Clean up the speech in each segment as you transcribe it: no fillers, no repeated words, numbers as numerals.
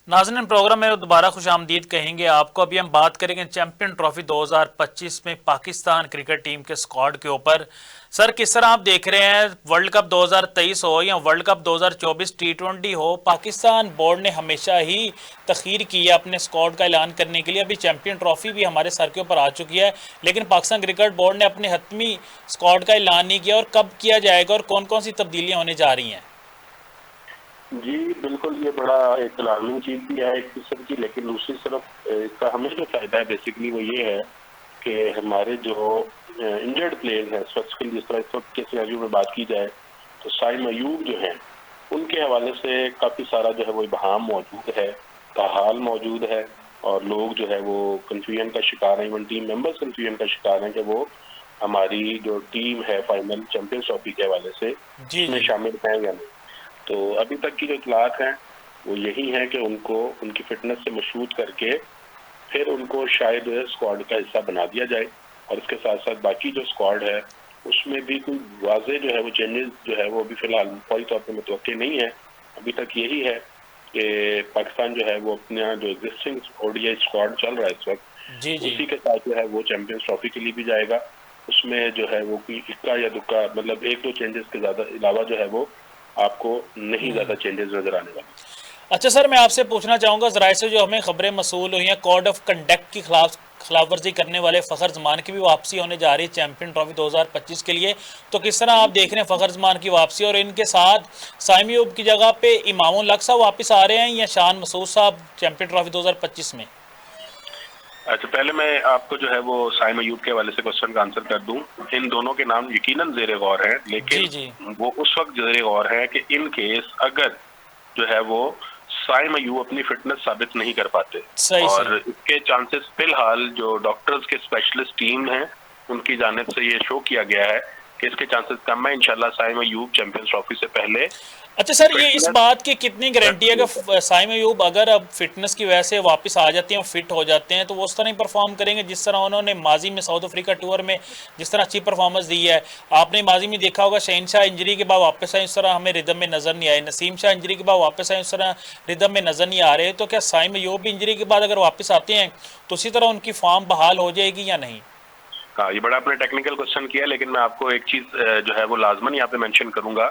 नाज़रीन, प्रोग्राम में दोबारा खुशामदीद कहेंगे आपको। अभी हम बात करेंगे चैंपियन ट्रॉफी 2025 में पाकिस्तान क्रिकेट टीम के स्क्वाड के ऊपर। सर, किस तरह आप देख रहे हैं, वर्ल्ड कप 2023 हो या वर्ल्ड कप 2024 T20 हो, पाकिस्तान बोर्ड ने हमेशा ही तखीर की है अपने स्क्वाड का ऐलान करने के लिए। अभी चैंपियन ट्रॉफी भी हमारे सर के ऊपर आ चुकी है, लेकिन पाकिस्तान क्रिकेट बोर्ड ने अपने हतमी स्क्वाड का ऐलान नहीं किया। और कब किया जाएगा और कौन कौन सी तब्दीलियाँ होने जा रही हैं? जी बिल्कुल, ये बड़ा एक अलार्मिंग चीज भी है एक किस्म की, लेकिन दूसरी तरफ इसका हमें जो फायदा है बेसिकली वो ये है कि हमारे जो इंजर्ड प्लेयर्स हैं स्पेसिफिकली, जिस तरह इस वक्त के सिनेरियो में बात की जाए तो साइम अयूब जो हैं उनके हवाले से काफ़ी सारा जो है वो इबहाम मौजूद है, ताहाल मौजूद है, और लोग जो है वो कंफ्यूजन का शिकार हैं। इवन टीम मेंबर्स कंफ्यूजन का शिकार हैं कि वो हमारी जो टीम है फाइनल चैंपियंस ट्रॉफी के हवाले से जी उसमें जी। शामिल हैं या नहीं। तो अभी तक की जो इतलात हैं वो यही है कि उनको उनकी फिटनेस से मशहूद करके फिर उनको शायद स्क्वाड का हिस्सा बना दिया जाए, और इसके साथ साथ बाकी जो स्क्वाड है उसमें भी कोई वाजे जो है वो चेंजेस जो है वो अभी फिलहाल फौरी तौर पर मुतवक्के नहीं है। अभी तक यही है कि पाकिस्तान जो है वो अपना जो एग्जिस्टिंग ओडीआई स्क्वाड चल रहा है इस जी वक्त जी। उसी के साथ जो है वो चैंपियंस ट्रॉफी के लिए भी जाएगा। उसमें जो है वो कोई इक्का या दुक्का मतलब एक दो चेंजेस के ज्यादा अलावा जो है वो आपको नहीं ज्यादा चेंजेस नजर आने वाले। अच्छा सर, मैं आपसे पूछना चाहूँगा, ज़राए से जो हमें खबरें मसूल हुई हैं, कोड ऑफ कंडक्ट की खिलाफवर्जी करने वाले फ़खर जमान की भी वापसी होने जा रही है चैंपियन ट्रॉफी 2025 के लिए। तो किस तरह आप देख रहे हैं फ़खर जमान की वापसी, और इनके साथ साइम अयूब की जगह पे इमामुल हक साहब वापस आ रहे हैं या शान मसूद साहब चैंपियन ट्रॉफी 2025 में? अच्छा, पहले मैं आपको जो है वो साइम अयूब के हवाले से क्वेश्चन का आंसर कर दूं। इन दोनों के नाम यकीनन जेर गौर है, जी लेकिन जी। वो उस वक्त जेर गौर है कि इन केस अगर जो है वो साइम अयूब अपनी फिटनेस साबित नहीं कर पाते, सही और सही। इसके चांसेस फिलहाल जो डॉक्टर्स के स्पेशलिस्ट टीम है उनकी जानिब से ये शो किया गया है कि इसके चांसेस कम है। इंशाल्लाह साइम अयूब चैंपियंस ट्रॉफी से पहले अच्छा सर, ये इस फिटनेस बात की कितनी गारंटी है कि साइम अयूब अगर अब फिटनेस की वजह से वापस आ जाते हैं, फिट हो जाते हैं, तो वो उस तरह ही परफॉर्म करेंगे जिस तरह उन्होंने माजी में साउथ अफ्रीका टूर में जिस तरह अच्छी परफॉर्मेंस दी है? आपने माजी में देखा होगा, शहनशाह इंजरी के बाद वापस आए उस तरह हमें रिदम में नजर नहीं आए, नसीम शाह इंजरी के बाद वापस आए उस तरह रिदम में नजर नहीं आ रहे। तो क्या साइम अयूब भी इंजरी के बाद अगर वापस आते हैं तो उसी तरह उनकी फॉर्म बहाल हो जाएगी या नहीं? हाँ, ये बड़ा आपने टेक्निकल क्वेश्चन किया, लेकिन मैं आपको एक चीज जो है वो लाजमन यहाँ पे मेंशन करूंगा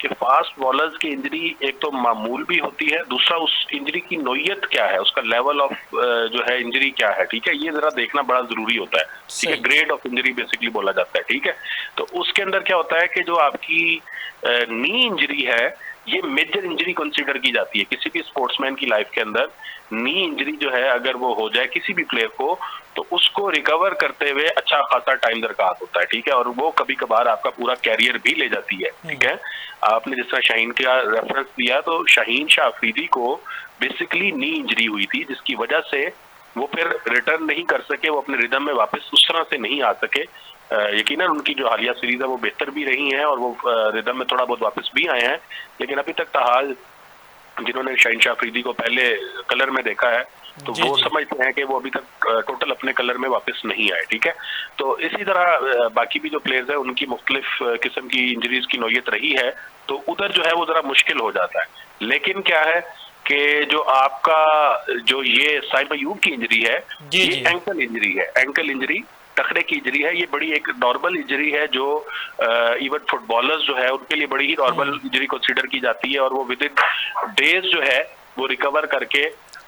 कि फास्ट बॉलर्स की इंजरी एक तो मामूल भी होती है, दूसरा उस इंजरी की नोयत क्या है, उसका लेवल ऑफ जो है इंजरी क्या है, ठीक है, ये जरा देखना बड़ा जरूरी होता है। ठीक है, सही। ग्रेड ऑफ इंजरी बेसिकली बोला जाता है। ठीक है, तो उसके अंदर क्या होता है कि जो आपकी नी इंजरी है ये मेजर इंजरी कंसीडर की जाती है किसी भी स्पोर्ट्समैन की लाइफ के अंदर। नी इंजरी जो है अगर वो हो जाए किसी भी प्लेयर को तो उसको रिकवर करते हुए अच्छा खासा टाइम दरकार होता है। ठीक है, और वो कभी कभार आपका पूरा कैरियर भी ले जाती है। ठीक है, आपने जिस तरह शाहीन का रेफरेंस दिया तो शाहीन शाह अफरीदी को बेसिकली नी इंजरी हुई थी जिसकी वजह से वो फिर रिटर्न नहीं कर सके, वो अपने रिदम में वापस उस तरह से नहीं आ सके। यकीनन उनकी जो हालिया सीरीज है वो बेहतर भी रही हैं और वो रिदम में थोड़ा बहुत वापस भी आए हैं, लेकिन अभी तक ताहाल जिन्होंने शाहीन शाह अफरीदी को पहले कलर में देखा है तो जी वो जी। समझते हैं कि वो अभी तक टोटल अपने कलर में वापस नहीं आए। ठीक है, तो इसी तरह बाकी भी जो प्लेयर्स है उनकी मुख्तलिफ किस्म की इंजरीज की नौयत रही है, तो उधर जो है वो जरा मुश्किल हो जाता है। लेकिन क्या है कि जो आपका जो ये साइम अयूब की इंजरी है जी ये जी। एंकल इंजरी है, एंकल इंजरी टखने की इंजरी है। ये बड़ी एक नॉर्मल इंजरी है जो इवन फुटबॉलर्स जो है उनके लिए बड़ी ही नॉर्मल इंजरी कंसीडर की जाती है, और वो विद इन डेज जो है वो रिकवर करके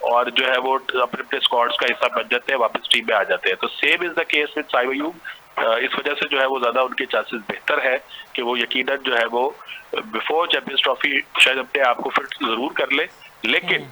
और जो है वो अपने अपने स्क्वाड्स का हिस्सा बन जाते हैं, वापस टीम में आ जाते हैं। तो same is the case with Saim Ayub. इस वजह से जो है वो ज्यादा उनके चांसेस बेहतर है कि वो यकीनन जो है वो बिफोर चैंपियंस ट्रॉफी शायद अपने आप को फिट जरूर कर ले, लेकिन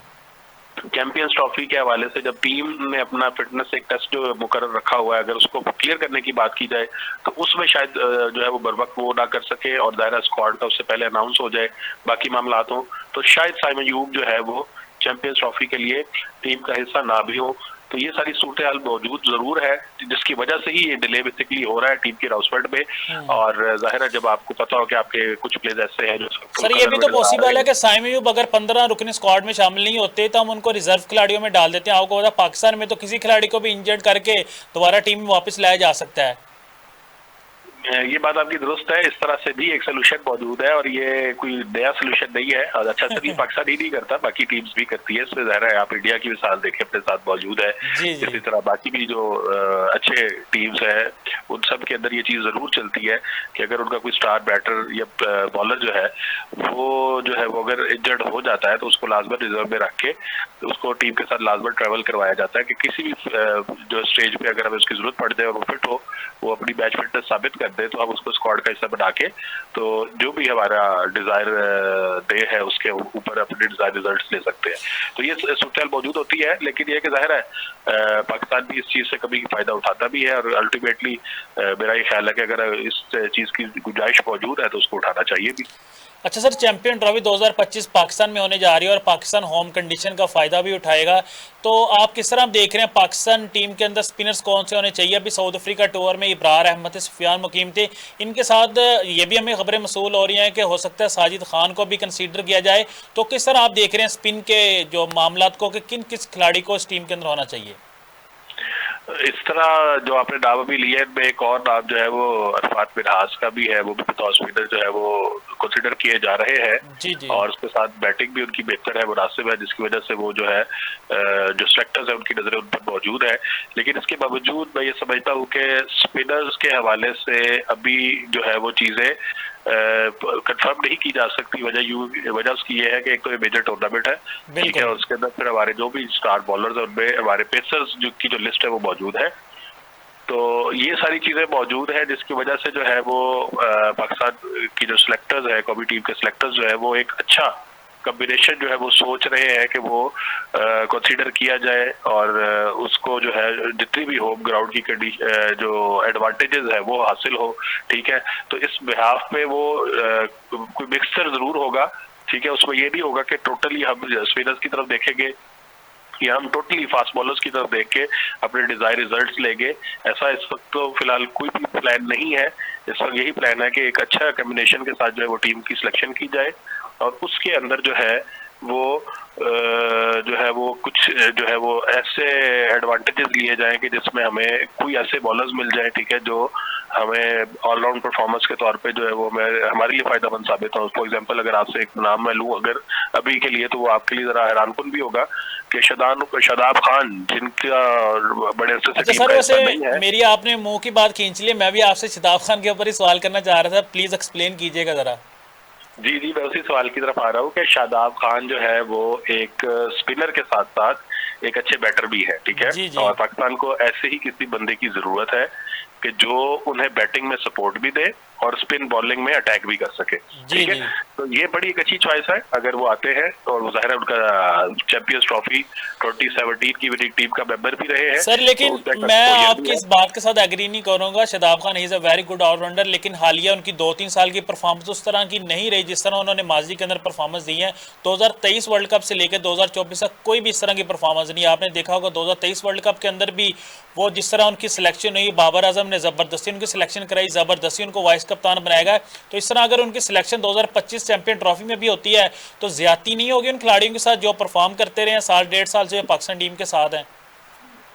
चैंपियंस ट्रॉफी के हवाले से जब टीम ने अपना फिटनेस एक टेस्ट जो मुकर्रर रखा हुआ है अगर उसको क्लियर करने की बात की जाए तो उसमें शायद जो है वो बर वक्त वो ना कर सके और दायरा स्क्वाड का उससे पहले अनाउंस हो जाए, बाकी मामलात हो, तो शायद साइम अयूब जो है वो चैंपियंस ट्रॉफी के लिए टीम का हिस्सा ना भी हो। तो ये सारी सूरत हाल मौजूद जरूर है जिसकी वजह से ही ये डिले बेसिकली हो रहा है टीम की राउसफर्ड में। और जाहिर है जब आपको पता हो कि आपके कुछ प्लेयर्स ऐसे हैं जो फुल सर, ये कलर भी में तो नजर आ रहे पॉसिबल है हैं। कि साइम अयूब अगर 15 रुकने स्क्वाड में शामिल नहीं होते तो हम उनको रिजर्व खिलाड़ियों में डाल देते हैं। आपको पता पाकिस्तान में तो किसी खिलाड़ी को भी इंजर्ड करके दोबारा टीम में वापस लाया जा सकता है। ये बात आपकी दुरुस्त है, इस तरह से भी एक सोल्यूशन मौजूद है और ये कोई नया सोल्यूशन नहीं है। और अच्छा सिर्फ पाकिस्तान ही नहीं करता, बाकी टीम्स भी करती है। इसमें ज़ाहिर है आप इंडिया की मिसाल देखें अपने साथ मौजूद है, जी जी। इसी तरह बाकी भी जो अच्छे टीम्स है उन सब के अंदर ये चीज़ ज़रूर चलती है कि अगर उनका कोई स्टार बैटर या बॉलर जो है वो अगर इंजर्ड हो जाता है तो उसको लाजमन रिजर्व में रख के उसको टीम के साथ लाजमन ट्रैवल करवाया जाता है कि किसी भी जो स्टेज पे अगर हमें उसकी जरूरत पड़ जाए और वो फिट हो, वो अपनी मैच फिटनेस साबित कर दे, तो हम उसको स्क्वाड का हिस्सा बना के तो जो भी हमारा डिजायर डे है उसके ऊपर अपने डिजायर रिजल्ट्स ले सकते हैं। तो ये सूरत मौजूद होती है, लेकिन ये कि जाहिर है पाकिस्तान भी इस चीज से कभी फायदा उठाता भी है और अल्टीमेटली मेरा ये ख्याल है कि अगर इस चीज की गुंजाइश मौजूद है तो उसको उठाना चाहिए भी। अच्छा सर, चैंपियन ट्रॉफी 2025 पाकिस्तान में होने जा रही है और पाकिस्तान होम कंडीशन का फ़ायदा भी उठाएगा, तो आप किस तरह देख रहे हैं पाकिस्तान टीम के अंदर स्पिनर्स कौन से होने चाहिए? अभी साउथ अफ्रीका टूर में इब्रार अहमद, सुफियान मुकीम थे, इनके साथ ये भी हमें खबरें मसूल हो रही हैं कि हो सकता है साजिद खान को भी कंसीडर किया जाए। तो किस तरह आप देख रहे हैं स्पिन के जो मामलात को कि किस खिलाड़ी को इस टीम के अंदर होना चाहिए? इस तरह जो आपने नाम अभी लिया है, इनमें एक और नाम जो है वो अरफात मिनहास का भी है, वो भी बतौर स्पिनर जो है वो कंसिडर किए जा रहे हैं। जी जी। और उसके साथ बैटिंग भी उनकी बेहतर है, मुनासिब है, जिसकी वजह से वो जो है जो सेलेक्टर्स है उनकी नजरें उन पर मौजूद है। लेकिन इसके बावजूद मैं ये समझता हूँ कि स्पिनर्स के हवाले से अभी जो है वो चीजें कंफर्म नहीं की जा सकती। वजह उसकी ये है कि एक तो ये मेजर टूर्नामेंट है, ठीक है, उसके अंदर फिर हमारे जो भी स्टार बॉलर्स है उनमें हमारे पेसर्स की जो लिस्ट है वो मौजूद है। तो ये सारी चीजें मौजूद है जिसकी वजह से जो है वो पाकिस्तान की जो सिलेक्टर्स है, कौमी टीम के सिलेक्टर्स जो है वो एक अच्छा कॉम्बिनेशन जो है वो सोच रहे हैं कि वो कंसीडर किया जाए और उसको जो है जितनी भी होम ग्राउंड की जो एडवांटेजेस है वो हासिल हो, ठीक है। तो इस बिहाफ पे वो कोई मिक्सचर जरूर होगा, ठीक है। उसमें ये नहीं होगा कि टोटली हम स्पिनर्स की तरफ देखेंगे कि हम टोटली फास्ट बॉलर्स की तरफ देख के अपने डिजायर रिजल्ट्स लेंगे। ऐसा इस वक्त तो फिलहाल कोई भी प्लान नहीं है। इस वक्त यही प्लान है कि एक अच्छा कॉम्बिनेशन के साथ जो है वो टीम की सिलेक्शन की जाए और उसके अंदर जो है वो कुछ जो है वो ऐसे एडवांटेजेस लिए जाएं कि जिसमें हमें कोई ऐसे बॉलर्स मिल जाए, ठीक है, जो हमें ऑलराउंड परफॉर्मेंस के तौर पे जो है वो हमारे लिए फायदेमंद साबित हो। फॉर एग्जांपल अगर आपसे एक नाम मैं लूं अगर अभी के लिए, तो वो आपके लिए जरा हैरानकुन भी होगा कि शादाब खान, जिनका बड़े अरसे से टीम का हिस्सा नहीं है। मेरी आपने मुंह की बात खींच ली, मैं भी आपसे शादाब खान के ऊपर ही सवाल करना चाह रहा था, प्लीज एक्सप्लेन कीजिएगा जरा। जी जी, मैं उसी सवाल की तरफ आ रहा हूँ कि शादाब खान जो है वो एक स्पिनर के साथ साथ एक अच्छे बैटर भी है, ठीक है। जी जी। और पाकिस्तान को ऐसे ही किसी बंदे की जरूरत है कि जो उन्हें बैटिंग में सपोर्ट भी दे और स्पिन बॉलिंग में अटैक भी कर सके, ठीक है। तो ये बड़ी एक अच्छी चॉइस है अगर वो आते हैं, और वो जाहिर है उनका चैंपियंस ट्रॉफी 2017 की विनिंग टीम का मेंबर भी रहे हैं। सर लेकिन तो मैं आपकी इस बात के साथ एग्री नहीं करूंगा। Shadab Khan is a very good allrounder, लेकिन हालिया उनकी 2-3 साल की परफॉर्मेंस उस तरह की नहीं रही जिस तरह उन्होंने माजी के अंदर परफॉर्मेंस दी है। 2023 वर्ल्ड कप से लेकर 2024 तक कोई भी इस तरह की परफॉर्मेंस नहीं। आपने देखा होगा 2023 वर्ल्ड कप के अंदर भी वो जिस तरह उनकी सिलेक्शन हुई, बाबर आजम ने जबरदस्ती उनकी सिलेक्शन कराई, जबरदस्ती उनको वाइस कप्तान बनाया गया। तो इस तरह अगर उनकी सिलेक्शन 2025 चैंपियन ट्रॉफी में भी होती है तो ज्यादती नहीं होगी उन खिलाड़ियों के साथ जो परफॉर्म करते रहे साल 1.5 साल से पाकिस्तान टीम के साथ हैं?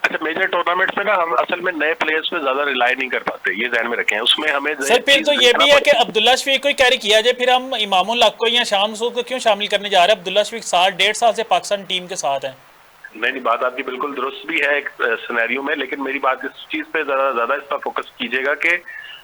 अच्छा, मेजर टूर्नामेंट्स में ना हम असल में नए प्लेयर्स पे ज्यादा रिलाई नहीं कर पाते, ये ध्यान में रखें। उसमें हमें सर फिर तो ये भी है कि अब्दुल्ला शफीक को कैरी किया जाए, फिर हम इमामुल हक को या शाम सूद को क्यों शामिल करने जा रहे हैं? अब्दुल्ला शफीक साल 1.5 साल से पाकिस्तान टीम के साथ हैं। नहीं, बात आपकी बिल्कुल दुरुस्त भी है एक सिनेरियो में, लेकिन मेरी बात इस चीज पे ज्यादा इस पर फोकस कीजिएगा कि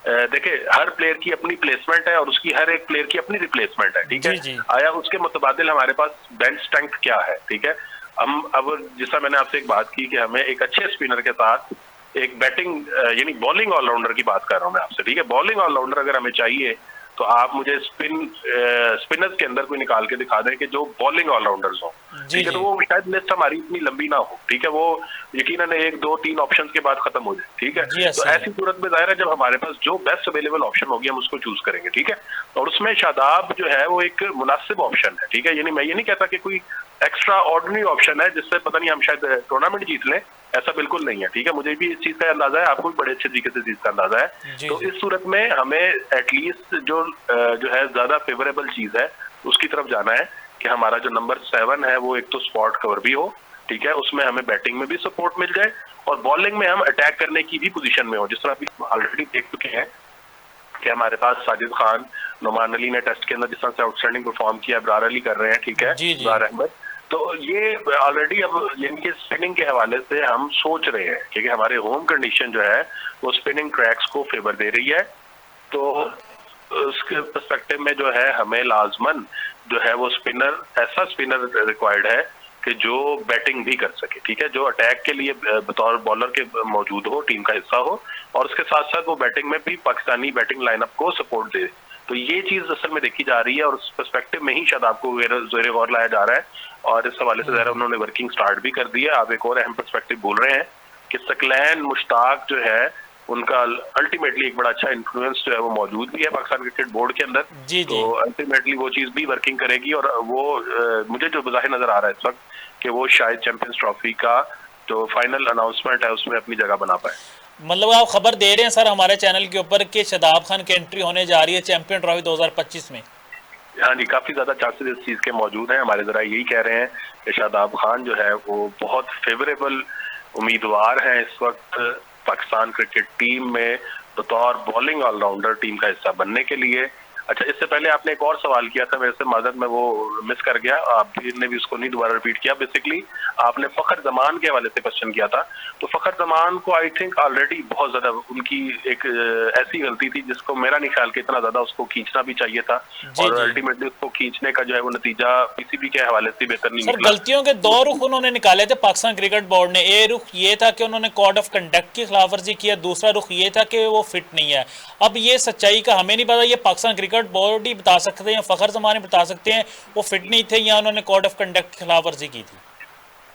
देखिए हर प्लेयर की अपनी प्लेसमेंट है और उसकी हर एक प्लेयर की अपनी रिप्लेसमेंट है, ठीक है। आया उसके मुतबादिल हमारे पास बेंच स्ट्रेंथ क्या है, ठीक है। हम अब जिसका मैंने आपसे एक बात की कि हमें एक अच्छे स्पिनर के साथ एक बैटिंग यानी बॉलिंग ऑलराउंडर की बात कर रहा हूं मैं आपसे, ठीक है। बॉलिंग ऑलराउंडर अगर हमें चाहिए तो आप मुझे स्पिनर्स के अंदर कोई निकाल के दिखा दें कि जो बॉलिंग ऑलराउंडर्स हो, ठीक है। तो वो शायद लिस्ट हमारी इतनी लंबी ना हो, ठीक है। वो यकीनन 1, 2, 3 ऑप्शंस के बाद खत्म हो जाए, ठीक है। तो ऐसी सूरत में जाहिर है जब हमारे पास जो बेस्ट अवेलेबल ऑप्शन होगी हम उसको चूज करेंगे, ठीक है। और उसमें शादाब जो है वो एक मुनासिब ऑप्शन है, ठीक है। यानी मैं ये नहीं कहता कि कोई एक्स्ट्रा ऑर्डिनरी ऑप्शन है जिससे पता नहीं हम शायद टूर्नामेंट जीत लें, ऐसा बिल्कुल नहीं है, ठीक है। मुझे भी इस चीज का अंदाजा है, आपको भी बड़े अच्छे तरीके से चीज का अंदाजा है। तो इस सूरत में हमें एटलीस्ट जो है ज्यादा फेवरेबल चीज है उसकी तरफ जाना है कि हमारा जो नंबर 7 है वो एक तो स्पॉट कवर भी हो, ठीक है, उसमें हमें बैटिंग में भी सपोर्ट मिल जाए और बॉलिंग में हम अटैक करने की भी पोजीशन में हो, जिस तरह अभी ऑलरेडी देख चुके हैं कि हमारे पास साजिद खान, नुमान अली ने टेस्ट के अंदर जिस तरह से आउटस्टैंडिंग परफॉर्म किया, इब्रार अली कर रहे हैं, ठीक है, जी जी। इब्रार अहमद। तो ये ऑलरेडी अब इनके स्पिनिंग के हवाले से हम सोच रहे हैं, क्योंकि हमारे होम कंडीशन जो है वो स्पिनिंग ट्रैक्स को फेवर दे रही है। तो उसके पर्सपेक्टिव में जो है हमें लाजमन जो है वो स्पिनर, ऐसा स्पिनर रिक्वायर्ड है कि जो बैटिंग भी कर सके, ठीक है, जो अटैक के लिए बतौर बॉलर के मौजूद हो, टीम का हिस्सा हो, और उसके साथ साथ वो बैटिंग में भी पाकिस्तानी बैटिंग लाइनअप को सपोर्ट दे। तो ये चीज असल में देखी जा रही है और उस पर्सपेक्टिव में ही शायद आपको ज़ेरे गौर लाया जा रहा है। और इस हवाले से ज़रा उन्होंने वर्किंग स्टार्ट भी कर दी है। आप एक और अहम पर्सपेक्टिव बोल रहे हैं कि सकलैन मुश्ताक जो है उनका अल्टीमेटली एक बड़ा अच्छा इन्फ्लुएंस जो है वो मौजूद भी है पाकिस्तान क्रिकेट बोर्ड के अंदर। जी तो जी। अल्टीमेटली वो चीज भी वर्किंग करेगी और वो मुझे जो बज़ाहिर नजर आ रहा है इस वक्त कि वो शायद चैंपियंस ट्रॉफी का जो फाइनल अनाउंसमेंट है उसमें अपनी जगह बना पाए। मतलब आप खबर दे रहे हैं सर हमारे चैनल के ऊपर कि शादाब खान की एंट्री होने जा रही है चैंपियन ट्रॉफी 2025 में? हाँ जी, काफी ज्यादा चांसेस इस चीज के मौजूद हैं। हमारे जरा यही कह रहे हैं कि शादाब खान जो है वो बहुत फेवरेबल उम्मीदवार हैं इस वक्त पाकिस्तान क्रिकेट टीम में बतौर बॉलिंग ऑलराउंडर टीम का हिस्सा बनने के लिए। अच्छा, इससे पहले आपने एक और सवाल किया था, वैसे माजरत में वो मिस कर गया, आपने भी उसको नहीं दोबारा रिपीट किया। बेसिकली आपने फखर जमान के हवाले से क्वेश्चन किया था। तो फखर जमान को आई थिंक ऑलरेडी बहुत ज्यादा उनकी एक ऐसी गलती थी जिसको मेरा नहीं ख्याल कि इतना ज्यादा उसको खींचना भी चाहिए था, जी और जी। अल्टीमेटली उसको खींचने का जो है वो नतीजा पीसीबी के हवाले से बेहतर नहीं सर निकला। गलतियों के दो रुख उन्होंने निकाले थे पाकिस्तान क्रिकेट बोर्ड ने। एक रुख ये था कि उन्होंने कोड ऑफ कंडक्ट की खिलाफवर्जी किया, दूसरा रुख ये था कि वो फिट नहीं है। अब ये सच्चाई का हमें नहीं पता, ये पाकिस्तान क्रिकेट बोर्ड ही बता सकते हैं, फखर जमान बता सकते हैं वो फिट नहीं थे या उन्होंने कोड ऑफ कंडक्ट की खिलाफवर्जी की थी।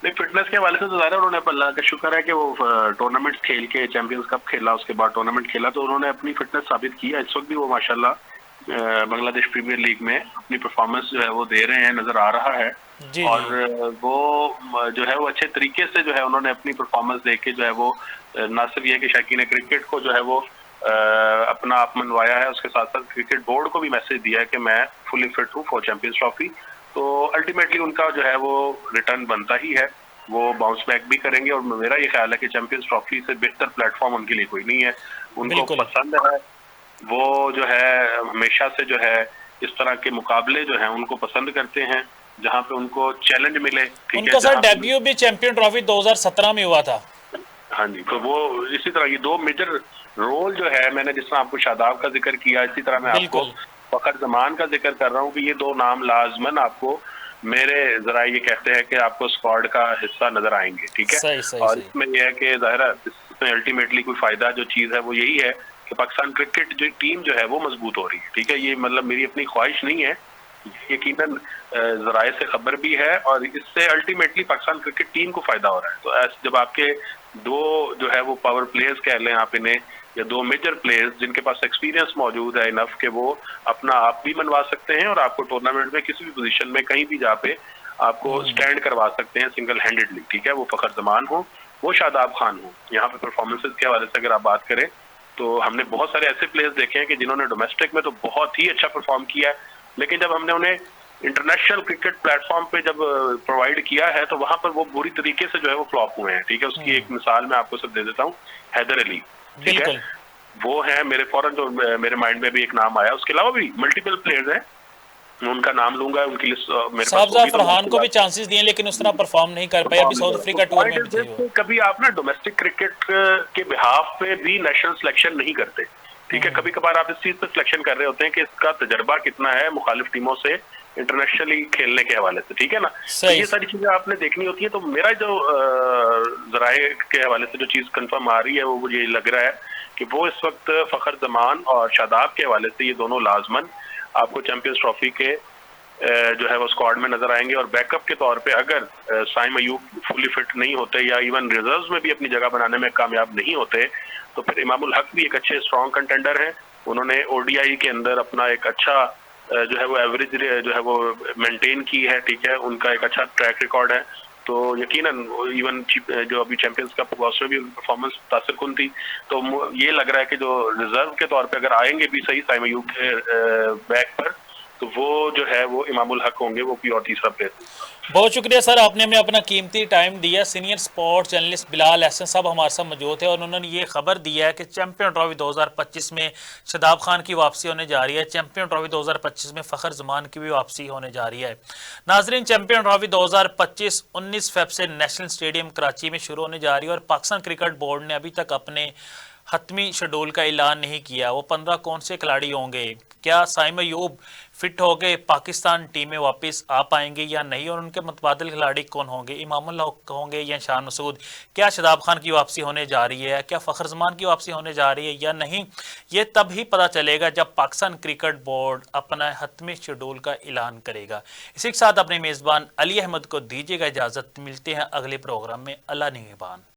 नहीं, फिटनेस के हवाले से तो ज़्यादा उन्होंने, अल्लाह का शुक्र है कि वो टूर्नामेंट खेल के चैंपियंस कप खेला, उसके बाद टूर्नामेंट खेला, तो उन्होंने अपनी फिटनेस साबित की है। इस वक्त भी वो माशाल्लाह बांग्लादेश प्रीमियर लीग में अपनी परफॉर्मेंस जो है वो दे रहे हैं, नजर आ रहा है। जी और जी। वो जो है वो अच्छे तरीके से जो है उन्होंने अपनी परफॉर्मेंस दे के जो है वो ना सिर्फ ये कि शायकीन क्रिकेट को जो है वो अपना आप मनवाया है, उसके साथ साथ क्रिकेट बोर्ड को भी मैसेज दिया है कि मैं फुली फिट हूँ फॉर चैंपियंस ट्रॉफी। तो अल्टीमेटली उनका जो है वो रिटर्न बनता ही है, वो बाउंस बैक भी करेंगे। और मेरा ये ख्याल है कि चैंपियंस ट्रॉफी से बेहतर प्लेटफॉर्म उनके लिए कोई नहीं है। उनको बिल्कुल। पसंद है, वो जो है हमेशा से जो है इस तरह के मुकाबले जो हैं उनको पसंद करते हैं जहां पे उनको चैलेंज मिले, ठीक है। उनका सर जहां पे डेब्यू भी चैंपियन ट्रॉफी 2017 में हुआ था। हाँ जी, तो वो इसी तरह ये दो मेजर रोल जो है, मैंने जिस तरह आपको शादाब का जिक्र किया, इसी तरह मैं आपको बिल्कुल। फखर जमान का जिक्र कर रहा हूँ कि ये दो नाम लाजमन आपको मेरे जरा ये कहते हैं कि आपको स्क्वाड का हिस्सा नजर आएंगे, ठीक है। सही सही और सही। इसमें यह है कि जाहिर है इसमें अल्टीमेटली कोई फायदा जो चीज है वो यही है कि पाकिस्तान क्रिकेट जो टीम जो है वो मजबूत हो रही है, ठीक है। ये मतलब मेरी अपनी ख्वाहिश नहीं है, यकीनन जराए से खबर भी है, और इससे अल्टीमेटली पाकिस्तान क्रिकेट टीम को फायदा हो रहा है। तो जब आपके दो जो है वो पावर प्लेयर्स कह लें आप इन्हें, या दो मेजर प्लेयर्स जिनके पास एक्सपीरियंस मौजूद है इनफ के वो अपना आप भी मनवा सकते हैं और आपको टूर्नामेंट में किसी भी पोजीशन में कहीं भी जा पे आपको स्टैंड करवा सकते हैं सिंगल हैंडेडली, ठीक है। वो फखर जमान हो, वो शादाब खान हो। यहाँ पे परफॉर्मेंसेज के हवाले से अगर आप बात करें तो हमने बहुत सारे ऐसे प्लेयर्स देखे हैं कि जिन्होंने डोमेस्टिक में तो बहुत ही अच्छा परफॉर्म किया है, लेकिन जब हमने उन्हें इंटरनेशनल क्रिकेट प्लेटफॉर्म पे जब प्रोवाइड किया है तो वहां पर वो बुरी तरीके से जो है वो फ्लॉप हुए हैं, ठीक है। उसकी एक मिसाल मैं आपको सब दे देता हूँ, हैदर अली, ठीक है, वो है मेरे फौरन जो मेरे माइंड में भी एक नाम आया। उसके अलावा भी मल्टीपल प्लेयर्स हैं, मैं उनका नाम लूंगा, उनकी लिस्ट मेरे पास होगी। फरहान को भी चांसेस दिए लेकिन उस तरह परफॉर्म नहीं कर पाए, अभी साउथ अफ्रीका टूर में भी थे वो। कभी आप ना डोमेस्टिक क्रिकेट के बिहाफ पे भी नेशनल सिलेक्शन नहीं करते, ठीक है। कभी कभार आप इस चीज पे सिलेक्शन कर रहे होते हैं कि इसका तजर्बा कितना है मुखालिफ टीमों से इंटरनेशनली खेलने के हवाले से, ठीक है ना। तो ये सारी चीजें आपने देखनी होती है। तो मेरा जो जराए के हवाले से जो चीज कंफर्म आ रही है वो मुझे लग रहा है कि वो इस वक्त फखर जमान और शादाब के हवाले से ये दोनों लाजमन आपको चैंपियंस ट्रॉफी के जो है वो स्क्वाड में नजर आएंगे। और बैकअप के तौर पे अगर साइम अयूब फुली फिट नहीं होते या इवन रिजर्व्स में भी अपनी जगह बनाने में कामयाब नहीं होते तो फिर इमामुल हक भी एक अच्छे स्ट्रॉन्ग कंटेंडर हैं। उन्होंने ओडीआई के अंदर अपना एक अच्छा जो है वो एवरेज जो है वो मेंटेन की है, ठीक है। उनका एक अच्छा ट्रैक रिकॉर्ड है, तो यकीनन इवन जो अभी चैंपियंस कप हुआ उसमें भी परफॉर्मेंस तासरकुन थी। तो ये लग रहा है कि जो रिजर्व के तौर पे अगर आएंगे भी सही साइम अयूब के बैक पर तो वो जो है वो इमामुल हक होंगे, वो कोई और तीसरा प्लेयर। बहुत शुक्रिया सर, आपने हमें अपना कीमती टाइम दिया। Senior sports journalist Bilal Ahsan sahab हमारे साथ मौजूद है और उन्होंने ये खबर दी है कि चैंपियन ट्रॉफी 2025 में शादाब खान की वापसी होने जा रही है। चैंपियन ट्रॉफी 2025 में फ़खर जमान की भी वापसी होने जा रही है। नाजरीन, चैंपियन ट्रॉफी 2025 19 फेब से नेशनल स्टेडियम कराची में शुरू होने जा रही है और पाकिस्तान क्रिकेट बोर्ड ने अभी तक अपने हतमी शेड्यूल का ऐलान नहीं किया। वो 15 कौन से खिलाड़ी होंगे, क्या साइम अयूब फिट हो गए पाकिस्तान टीम में वापस आ पाएंगे या नहीं, और उनके मुतबादिल खिलाड़ी कौन होंगे, इमामुल हक होंगे या शान मसूद, क्या शादाब खान की वापसी होने जा रही है, क्या फ़खर जमान की वापसी होने जा रही है या नहीं, ये तब ही पता चलेगा जब पाकिस्तान क्रिकेट बोर्ड अपना हतमी शेड्यूल का ऐलान करेगा। इसी के साथ अपने मेज़बान अली अहमद को दीजिएगा इजाज़त। मिलते हैं अगले प्रोग्राम में। अल्लाह निगहबान।